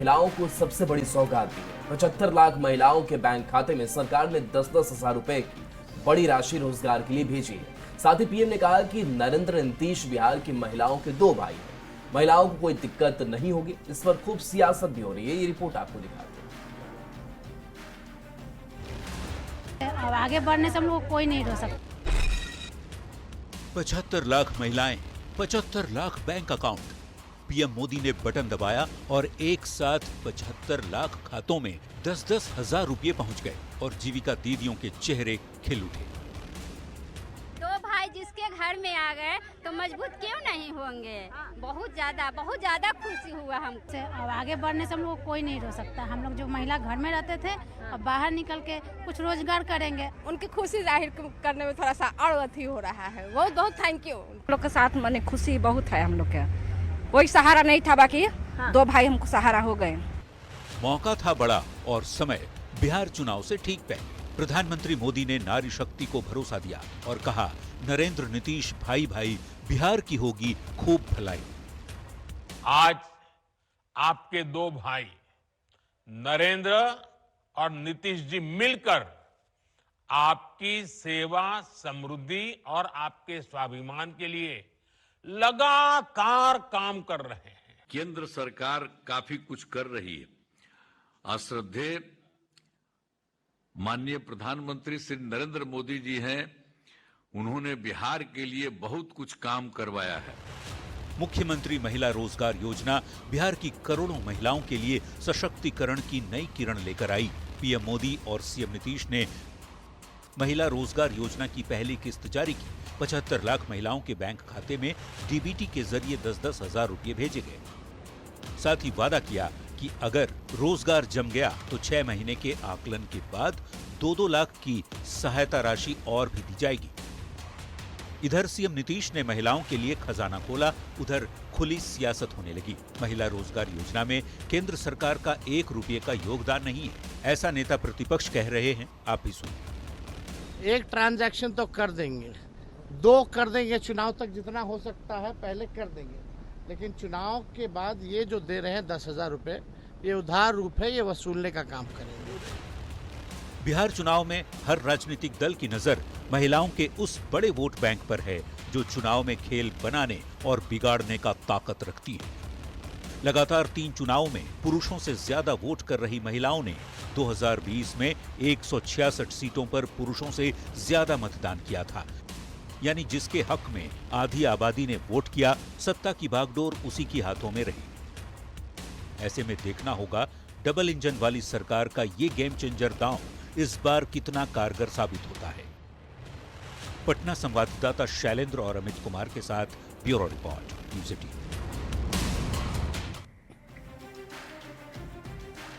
महिलाओं को सबसे बड़ी सौगात दी है। 75 लाख महिलाओं के बैंक खाते में सरकार ने 10-10 हजार रुपए की बड़ी राशि रोजगार के लिए भेजी है। साथ ही पीएम ने कहा कि नरेंद्र नीतीश बिहार की महिलाओं के दो भाई हैं। महिलाओं को कोई दिक्कत नहीं होगी। इस पर खूब सियासत भी हो रही है। ये रिपोर्ट आपको दिखाते हैं। अब आगे बढ़ने से हम लोग कोई नहीं रोक सकता। 75 लाख महिलाएं, 75 lakh bank account. PM Modi ने बटन दबाया और एक साथ 75 लाख खातों में 10-10 हजार रुपये पहुंच गए और जीविका दीदियों के चेहरे खिल उठे। दो भाई जिसके घर में आ गए तो मजबूत क्यों नहीं होंगे। बहुत ज्यादा खुशी हुआ हमको। अब आगे बढ़ने से हम लोग कोई नहीं रोक सकता। हम लोग जो महिला घर में रहते थे अब बाहर निकल के कुछ रोजगार करेंगे। उनकी खुशी जाहिर करने में थोड़ा सा और अथी हो रहा है। बहुत थैंक यू। हम लोग के साथ माने खुशी बहुत है। हम लोग के कोई सहारा नहीं था, बाकी दो भाई हमको सहारा हो गए। मौका था बड़ा और समय बिहार चुनाव से ठीक पहले। प्रधानमंत्री मोदी ने नारी शक्ति को भरोसा दिया और कहा, नरेंद्र नीतीश भाई भाई, बिहार की होगी खूब भलाई। आज आपके दो भाई नरेंद्र और नीतीश जी मिलकर आपकी सेवा, समृद्धि और आपके स्वाभिमान के लिए लगातार काम कर रहे हैं। केंद्र सरकार काफी कुछ कर रही है। श्रद्धेय माननीय प्रधानमंत्री श्री नरेंद्र मोदी जी हैं, उन्होंने बिहार के लिए बहुत कुछ काम करवाया है। मुख्यमंत्री महिला रोजगार योजना बिहार की करोड़ों महिलाओं के लिए सशक्तिकरण की नई किरण लेकर आई। पीएम मोदी और सीएम नीतीश ने महिला रोजगार योजना की पहली किस्त जारी की। 75 लाख महिलाओं के बैंक खाते में डीबीटी के जरिए 10-10 हजार रुपये भेजे गए। साथ ही वादा किया कि अगर रोजगार जम गया तो 6 महीने के आकलन के बाद 2-2 लाख की सहायता राशि और भी दी जाएगी। इधर सीएम नीतीश ने महिलाओं के लिए खजाना खोला, उधर खुली सियासत होने लगी। महिला रोजगार योजना में केंद्र सरकार का 1 रुपये का योगदान नहीं है, ऐसा नेता प्रतिपक्ष कह रहे हैं। आप भी सुनिए। एक ट्रांजैक्शन तो कर देंगे, 2 कर देंगे, चुनाव तक जितना हो सकता है पहले कर देंगे, लेकिन चुनाव के बाद ये जो दे रहे हैं 10,000 रुपये, ये उधार रूप है, ये वसूलने का काम करेंगे। बिहार चुनाव में हर राजनीतिक दल की नजर महिलाओं के उस बड़े वोट बैंक पर है जो चुनाव में खेल बनाने और बिगाड़ने का ताकत रखती है। लगातार 3 चुनावों में पुरुषों से ज्यादा वोट कर रही महिलाओं ने 2020 में 166 सीटों पर पुरुषों से ज्यादा मतदान किया था। यानी जिसके हक में आधी आबादी ने वोट किया, सत्ता की बागडोर उसी की हाथों में रही। ऐसे में देखना होगा डबल इंजन वाली सरकार का ये गेम चेंजर दांव इस बार कितना कारगर साबित होता है। पटना संवाददाता शैलेंद्र और अमित कुमार के साथ ब्यूरो रिपोर्ट, न्यूज़ 18।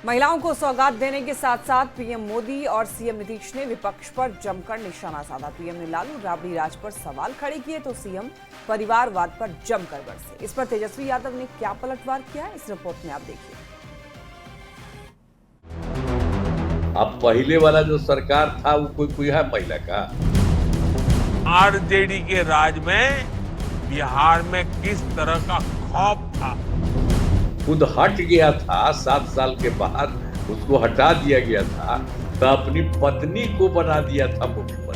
महिलाओं को सौगात देने के साथ साथ पीएम मोदी और सीएम नीतीश ने विपक्ष पर जमकर निशाना साधा। पीएम ने लालू राबड़ी राज पर सवाल खड़े किए तो सीएम परिवारवाद पर जमकर बरसे। इस पर तेजस्वी यादव ने क्या पलटवार किया है, इस रिपोर्ट में आप देखिए। अब पहले वाला जो सरकार था वो कोई है महिला का? आरजेडी के राज में बिहार में किस तरह का खौफ था। खुद हट गया था, 7 साल के बाद उसको हटा दिया गया था, तो अपनी पत्नी को बना दिया था मुख्यमंत्री।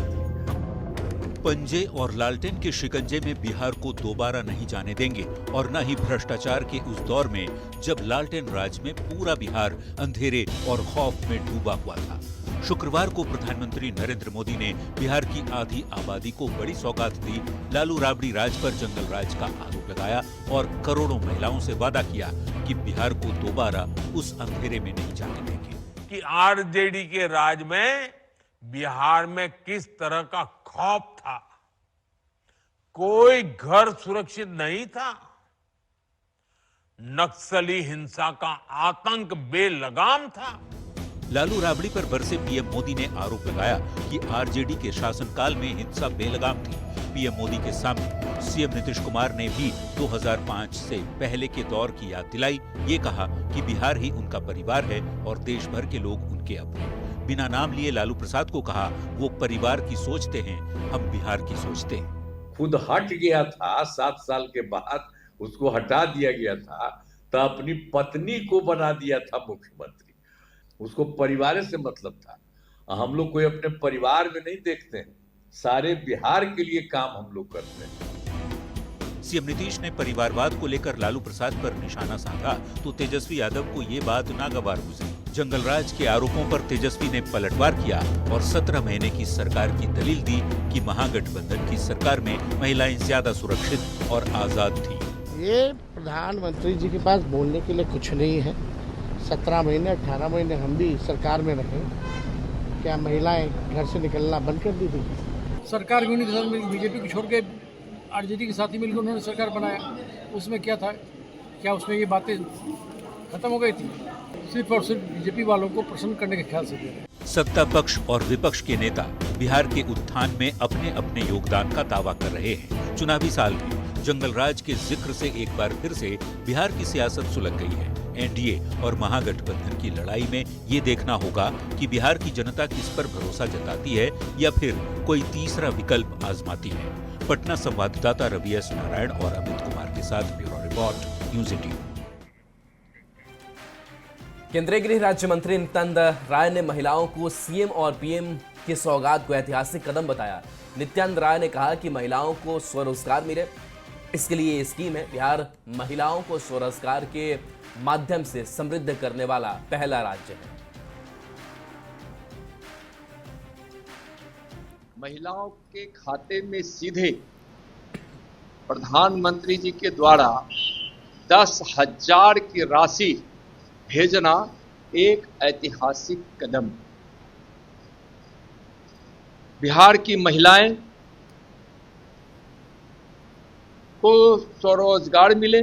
पंजे और लालटेन के शिकंजे में बिहार को दोबारा नहीं जाने देंगे और न ही भ्रष्टाचार के उस दौर में जब लालटेन राज में पूरा बिहार अंधेरे और खौफ में डूबा हुआ था। शुक्रवार को प्रधानमंत्री नरेंद्र मोदी ने बिहार की आधी आबादी को बड़ी सौगात दी, लालू राबड़ी राज पर जंगल राज का आरोप लगाया और करोड़ों महिलाओं से वादा किया कि बिहार को दोबारा उस अंधेरे में नहीं जाने देंगे। कि आरजेडी के राज में बिहार में किस तरह का खौफ था। कोई घर सुरक्षित नहीं था। नक्सली हिंसा का आतंक बेलगाम था। लालू राबड़ी पर बरसे पीएम मोदी ने आरोप लगाया कि आरजेडी के शासनकाल में हिंसा बेलगाम थी। पीएम मोदी के सामने सीएम नीतीश कुमार ने भी 2005 से पहले के दौर की याद दिलाई। ये कहा कि बिहार ही उनका परिवार है और देश भर के लोग उनके अपने। बिना नाम लिए लालू प्रसाद को कहा, वो परिवार की सोचते हैं, हम बिहार की सोचते हैं। खुद हट गया था, 7 साल के बाद उसको हटा दिया गया था, तो अपनी पत्नी को बना दिया था मुख्यमंत्री। उसको परिवार से मतलब था। हम लोग कोई अपने परिवार में नहीं देखते हैं, सारे बिहार के लिए काम हम लोग करते हैं। सीएम नीतीश ने परिवारवाद को लेकर लालू प्रसाद पर निशाना साधा तो तेजस्वी यादव को ये बात नागवार गुजरी। जंगलराज के आरोपों पर तेजस्वी ने पलटवार किया और 17 महीने की सरकार की दलील दी कि महागठबंधन की सरकार में महिलाएं ज्यादा सुरक्षित और आजाद थी। ये प्रधानमंत्री जी के पास बोलने के लिए कुछ नहीं है। 17 महीने 18 महीने हम भी सरकार में रहे, क्या महिलाएं घर से निकलना बंद कर दी थी? सरकार में बीजेपी को छोड़ के आरजेडी के साथ ही मिलकर उन्होंने सरकार बनाया। उसमें क्या था, क्या उसमें ये बातें खत्म हो गई थी? सिर्फ और सिर्फ बीजेपी वालों को प्रसन्न करने के ख्याल से दिया। सत्ता पक्ष और विपक्ष के नेता बिहार के उत्थान में अपने अपने योगदान का दावा कर रहे हैं। चुनावी साल में जंगलराज के जिक्र से एक बार फिर से बिहार की सियासत सुलग गई है। एनडीए और महागठबंधन की लड़ाई में ये देखना होगा कि बिहार की जनता किस पर भरोसा जताती है या फिर कोई तीसरा विकल्प आजमाती है। पटना संवाददाता रवि एस नारायण और अमित कुमार के साथ ब्यूरो रिपोर्ट, न्यूज़ 18। केंद्रीय गृह राज्य मंत्री नित्यानंद राय ने महिलाओं को सीएम और पीएम की सौगात को ऐतिहासिक कदम बताया। नित्यानंद राय ने कहा कि महिलाओं को स्वरोजगार मिले, इसके लिए ये स्कीम है। बिहार महिलाओं को स्वरोजगार के माध्यम से समृद्ध करने वाला पहला राज्य है। महिलाओं के खाते में सीधे प्रधानमंत्री जी के द्वारा 10,000 की राशि भेजना एक ऐतिहासिक कदम। बिहार की महिलाएं को स्वरोजगार मिले,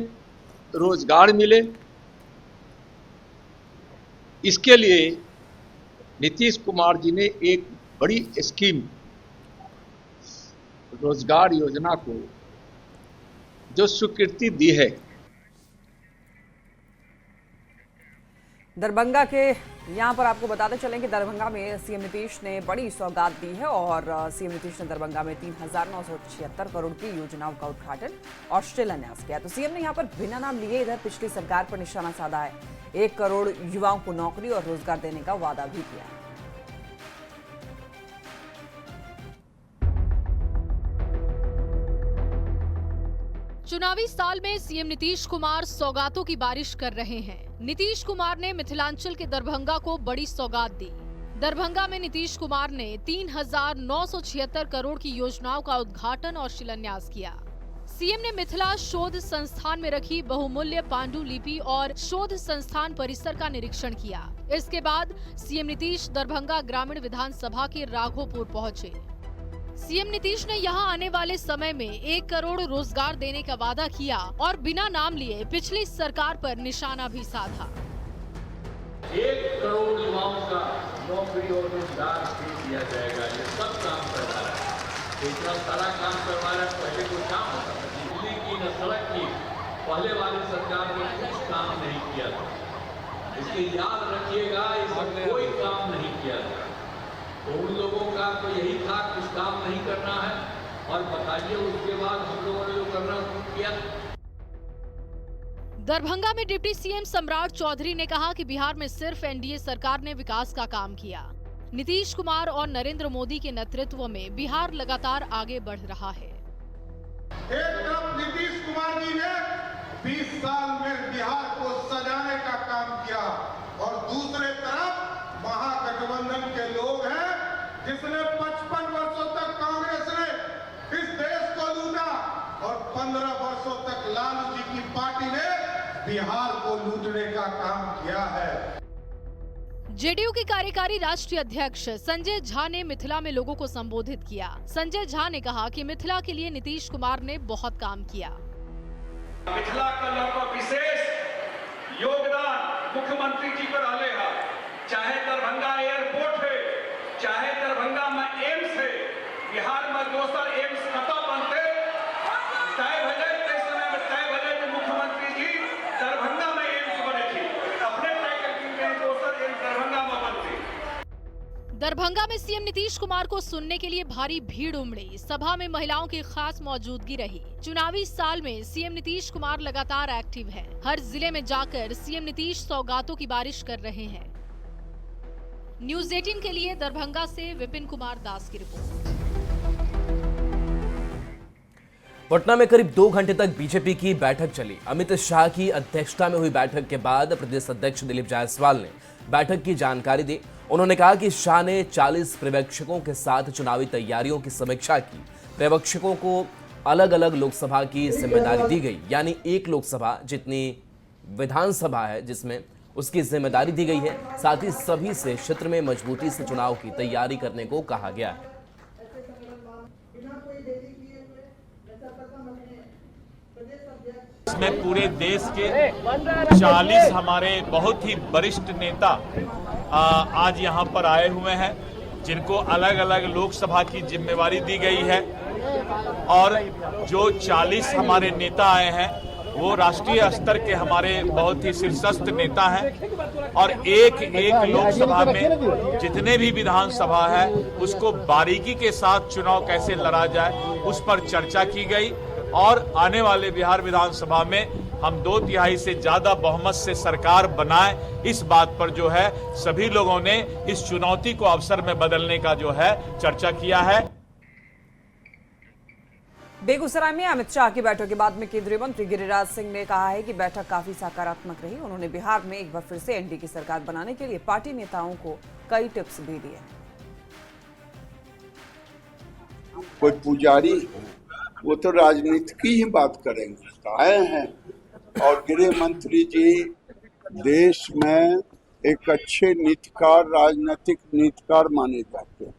रोजगार मिले, इसके लिए नीतीश कुमार जी ने एक बड़ी स्कीम रोजगार योजना को जो स्वीकृति दी है। दरभंगा के यहाँ पर आपको बताते चलें कि दरभंगा में सीएम नीतीश ने बड़ी सौगात दी है और सीएम नीतीश ने दरभंगा में 3,976 करोड़ की योजनाओं का उद्घाटन और शिलान्यास किया। तो सीएम ने यहाँ पर बिना नाम लिए इधर पिछली सरकार पर निशाना साधा है। 1 करोड़ युवाओं को नौकरी और रोजगार देने का वादा भी किया है। चुनावी साल में सीएम नीतीश कुमार सौगातों की बारिश कर रहे हैं। नीतीश कुमार ने मिथिलांचल के दरभंगा को बड़ी सौगात दी। दरभंगा में नीतीश कुमार ने 3,976 करोड़ की योजनाओं का उद्घाटन और शिलान्यास किया। सीएम ने मिथिला शोध संस्थान में रखी बहुमूल्य पांडुलिपि और शोध संस्थान परिसर का निरीक्षण किया। इसके बाद सीएम नीतीश दरभंगा ग्रामीण विधानसभा के राघोपुर पहुंचे। सीएम नीतीश ने यहां आने वाले समय में 1 करोड़ रोजगार देने का वादा किया और बिना नाम लिए पिछली सरकार पर निशाना भी साधा। 1 करोड़ युवाओं का नौकरी और रोजगार भी दिया जाएगा। ये सब काम करवा रहा है, इतना सारा काम करवा रहा है। पहले कोई काम होता था, बिजली की न सड़क की, पहले वाली सरकार ने कुछ काम नहीं किया था। इसलिए याद रखिएगा, इसमें कोई काम नहीं किया था। तो उन लोगों का तो यही था, कुछ काम नहीं करना है और बताइए उसके बाद हम लोगों ने जो करना शुरू किया। दरभंगा में डिप्टी सीएम सम्राट चौधरी ने कहा कि बिहार में सिर्फ एनडीए सरकार ने विकास का काम किया। नीतीश कुमार और नरेंद्र मोदी के नेतृत्व में बिहार लगातार आगे बढ़ रहा है। एक तरफ नीतीश कुमार जी ने 20 साल में बिहार को सजाने का काम किया और दूसरे तरफ महागठबंधन के लोग हैं जिसने 55 वर्षों तक कांग्रेस ने इस देश को लूटा और 15 वर्षों तक लालू जी की पार्टी ने बिहार को लूटने का काम किया है। जेडीयू के कार्यकारी राष्ट्रीय अध्यक्ष संजय झा ने मिथिला में लोगों को संबोधित किया। संजय झा ने कहा कि मिथिला के लिए नीतीश कुमार ने बहुत काम किया। मिथिला का लोग विशेष योगदान मुख्यमंत्री जी पर आले है। चाहे दरभंगा एयरपोर्ट है, चाहे दरभंगा में एम्स है, बिहार में दोसर एम्स कतौ बनते तय भले समय में तय भले में मुख्यमंत्री जी दरभंगा में एम्स बने थे, अपने तय करके दोसर एम्स दरभंगा में बनते। दरभंगा में सीएम नीतीश कुमार को सुनने के लिए भारी भीड़ उमड़ी। सभा में महिलाओं की खास मौजूदगी रही। चुनावी साल में सीएम नीतीश कुमार लगातार एक्टिव हैं। हर जिले में जाकर सीएम नीतीश सौगातों की बारिश कर रहे हैं। न्यूज 18 के लिए दरभंगा से विपिन कुमार दास की रिपोर्ट। पटना में करीब 2 घंटे तक बीजेपी की बैठक चली। अमित शाह की अध्यक्षता में हुई बैठक के बाद प्रदेश अध्यक्ष दिलीप जायसवाल ने बैठक की जानकारी दी। उन्होंने कहा कि शाह ने 40 पर्यवेक्षकों के साथ चुनावी तैयारियों की समीक्षा की। पर्यवेक्षकों को अलग अलग लोकसभा की जिम्मेदारी दी गई, यानी एक लोकसभा जितनी विधानसभा है जिसमें उसकी जिम्मेदारी दी गई है। साथ ही सभी से क्षेत्र में मजबूती से चुनाव की तैयारी करने को कहा गया है। इसमें पूरे देश के 40 हमारे बहुत ही वरिष्ठ नेता आज यहाँ पर आए हुए हैं, जिनको अलग अलग लोकसभा की जिम्मेवारी दी गई है। और जो 40 हमारे नेता आए हैं वो राष्ट्रीय स्तर के हमारे बहुत ही शीर्षस्थ नेता हैं। और एक एक लोकसभा में जितने भी विधानसभा है उसको बारीकी के साथ चुनाव कैसे लड़ा जाए उस पर चर्चा की गई। और आने वाले बिहार विधानसभा में हम 2/3 से ज्यादा बहुमत से सरकार बनाए, इस बात पर जो है सभी लोगों ने इस चुनौती को अवसर में बदलने का जो है चर्चा किया है। बेगूसराय में अमित शाह की बैठक के बाद में केंद्रीय मंत्री गिरिराज सिंह ने कहा है कि बैठक काफी सकारात्मक रही। उन्होंने बिहार में एक बार फिर से एनडीए की सरकार बनाने के लिए पार्टी नेताओं को कई टिप्स भी दिए। कोई पुजारी वो तो राजनीति की ही बात करेंगे। आए हैं और गृह मंत्री जी देश में एक अच्छे नीतिकार, राजनीतिक नीतिकार माने जाते हैं।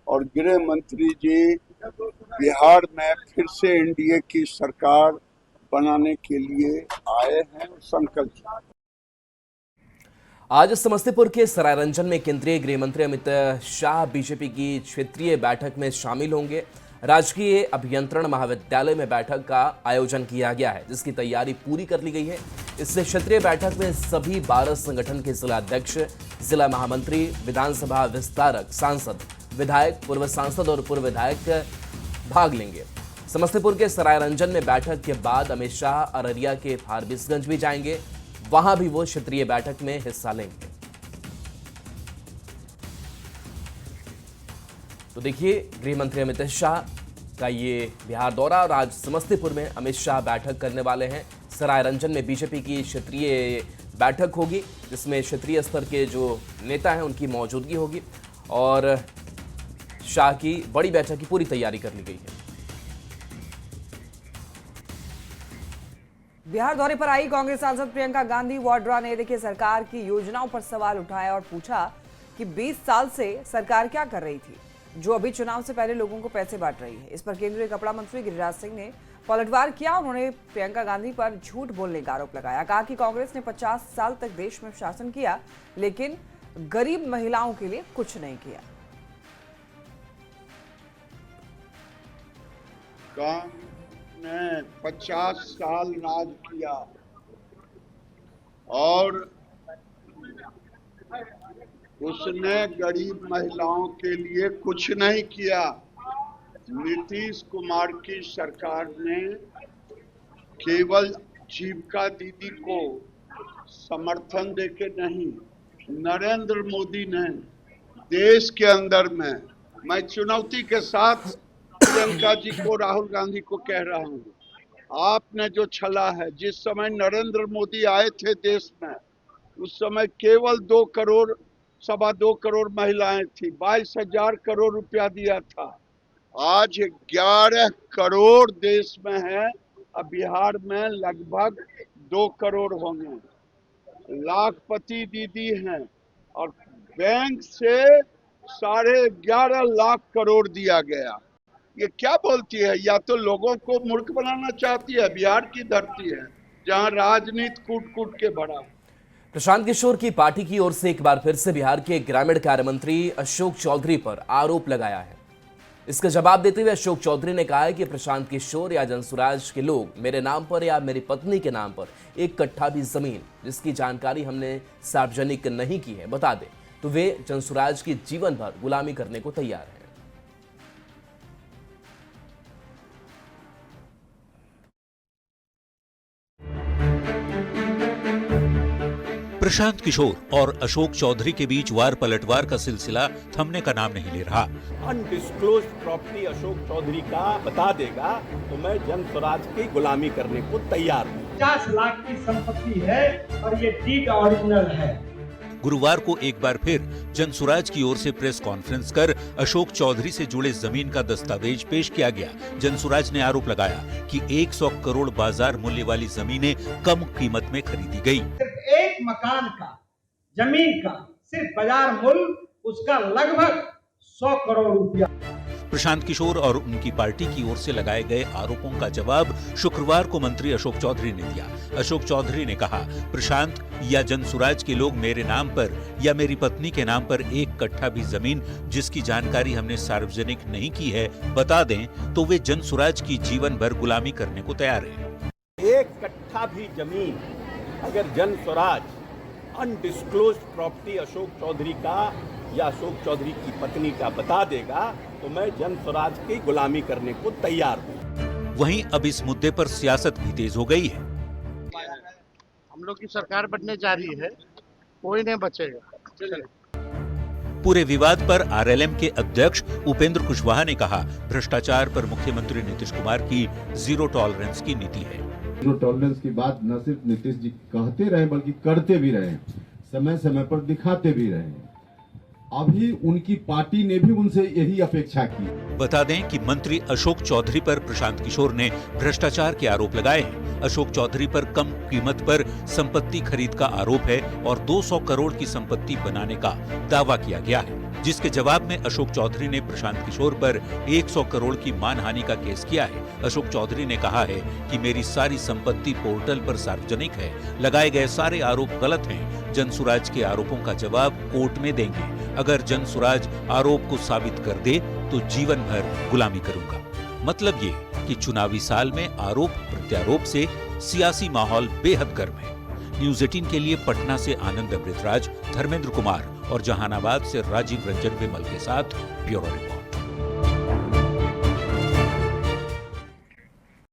और गृह मंत्री जी बिहार में फिर से एनडीए की सरकार बनाने के लिए आए हैं संकल्प। आज समस्तीपुर के सरायरंजन में केंद्रीय गृह मंत्री अमित शाह बीजेपी की क्षेत्रीय बैठक में शामिल होंगे। राजकीय अभियंत्रण महाविद्यालय में बैठक का आयोजन किया गया है, जिसकी तैयारी पूरी कर ली गई है। इससे क्षेत्रीय बैठक में सभी 12 संगठन के जिला अध्यक्ष, जिला महामंत्री, विधानसभा विस्तारक, सांसद, विधायक, पूर्व सांसद और पूर्व विधायक भाग लेंगे। समस्तीपुर के सरायरंजन में बैठक के बाद अमित शाह अररिया के फारबिसगंज भी जाएंगे। वहां भी वो क्षेत्रीय बैठक में हिस्सा लेंगे। तो देखिए गृह मंत्री अमित शाह का ये बिहार दौरा और आज समस्तीपुर में अमित शाह बैठक करने वाले हैं। सरायरंजन में बीजेपी की क्षेत्रीय बैठक होगी, जिसमें क्षेत्रीय स्तर के जो नेता हैं उनकी मौजूदगी होगी और शाह की बड़ी बैठक की पूरी तैयारी कर ली गई है। बिहार दौरे पर आई कांग्रेस सांसद प्रियंका गांधी वाड्रा ने देखिए सरकार की योजनाओं पर सवाल उठाया और पूछा कि 20 साल से सरकार क्या कर रही थी जो अभी चुनाव से पहले लोगों को पैसे बांट रही है। इस पर केंद्रीय कपड़ा मंत्री गिरिराज सिंह ने पलटवार किया। उन्होंने प्रियंका गांधी पर झूठ बोलने का आरोप लगाया। कहा कि कांग्रेस ने 50 साल तक देश में शासन किया लेकिन गरीब महिलाओं के लिए कुछ नहीं किया। कांग्रेस ने 50 साल राज किया और उसने गरीब महिलाओं के लिए कुछ नहीं किया। नीतीश कुमार की सरकार ने केवल जीविका दीदी को समर्थन देके नहीं, नरेंद्र मोदी ने देश के अंदर में, मैं चुनौती के साथ प्रियंका जी को, राहुल गांधी को कह रहा हूँ, आपने जो छला है, जिस समय नरेंद्र मोदी आए थे देश में उस समय केवल 2 करोड़ 2.25 करोड़ महिलाएं थी, 22,000 करोड़ रुपया दिया था। आज 11 करोड़ देश में है, अब बिहार में लगभग 2 करोड़ होंगे। लाखपति दीदी हैं और बैंक से 11.5 लाख करोड़ दिया गया। ये क्या बोलती है? या तो लोगों को मूर्ख बनाना चाहती है। बिहार की धरती है जहां राजनीति कूट कूट के बढ़ा। प्रशांत किशोर की पार्टी की ओर से एक बार फिर से बिहार के ग्रामीण कार्य मंत्री अशोक चौधरी पर आरोप लगाया है। इसका जवाब देते हुए अशोक चौधरी ने कहा है कि प्रशांत किशोर या जनसुराज के लोग मेरे नाम पर या मेरी पत्नी के नाम पर 1 कट्ठा भी जमीन जिसकी जानकारी हमने सार्वजनिक नहीं की है बता दें तो वे जनसुराज की जीवन भर गुलामी करने को तैयार हैं। प्रशांत किशोर और अशोक चौधरी के बीच वार पलटवार का सिलसिला थमने का नाम नहीं ले रहा। अनडिस्क्लोज प्रॉपर्टी अशोक चौधरी का बता देगा तो मैं जनसुराज की गुलामी करने को तैयार हूँ। 50 लाख की संपत्ति है और ये डीड ओरिजिनल है। गुरुवार को एक बार फिर जनसुराज की ओर से प्रेस कॉन्फ्रेंस कर अशोक चौधरी से जुड़े जमीन का दस्तावेज पेश किया गया। जनसुराज ने आरोप लगाया कि 100 करोड़ बाजार मूल्य वाली जमीनें कम कीमत में खरीदी गई। सिर्फ एक मकान का, जमीन का सिर्फ बाजार मूल्य उसका लगभग 100 करोड़ रुपया। प्रशांत किशोर और उनकी पार्टी की ओर से लगाए गए आरोपों का जवाब शुक्रवार को मंत्री अशोक चौधरी ने दिया। अशोक चौधरी ने कहा, प्रशांत या जनसुराज के लोग मेरे नाम पर या मेरी पत्नी के नाम पर 1 कट्ठा भी जमीन जिसकी जानकारी हमने सार्वजनिक नहीं की है बता दें तो वे जनसुराज की जीवन भर गुलामी करने को तैयार हैं। 1 कट्ठा भी जमीन अगर जनसुराज अनडिस्क्लोज प्रॉपर्टी अशोक चौधरी का या अशोक चौधरी की पत्नी का बता देगा तो मैं जनसुराज की गुलामी करने को तैयार हूँ। वहीं अब इस मुद्दे पर सियासत भी तेज हो गई है। हम लोग की सरकार बनने जा रही है, कोई नहीं बचेगा। पूरे विवाद पर आरएलएम के अध्यक्ष उपेंद्र कुशवाहा ने कहा, भ्रष्टाचार पर मुख्यमंत्री नीतीश कुमार की जीरो टॉलरेंस की नीति है। जीरो टॉलरेंस की बात न सिर्फ नीतीश जी कहते रहे बल्कि करते भी रहे, समय समय पर दिखाते भी रहे। अभी उनकी पार्टी ने भी उनसे यही अपेक्षा की। बता दें कि मंत्री अशोक चौधरी पर प्रशांत किशोर ने भ्रष्टाचार के आरोप लगाए हैं। अशोक चौधरी पर कम कीमत पर संपत्ति खरीद का आरोप है और 200 करोड़ की संपत्ति बनाने का दावा किया गया है, जिसके जवाब में अशोक चौधरी ने प्रशांत किशोर पर 100 करोड़ की मानहानि का केस किया है। अशोक चौधरी ने कहा है कि मेरी सारी संपत्ति पोर्टल पर सार्वजनिक है, लगाए गए सारे आरोप गलत हैं। जनसुराज के आरोपों का जवाब कोर्ट में देंगे। अगर जनसुराज आरोप को साबित कर दे तो जीवन भर गुलामी करूंगा। मतलब ये कि चुनावी साल में आरोप प्रत्यारोप से सियासी माहौल बेहद गर्म है। न्यूज 18 के लिए पटना से आनंद अमृतराज, धर्मेंद्र कुमार और जहानाबाद से राजीव रंजन विमल के साथ ब्यूरो रिपोर्ट।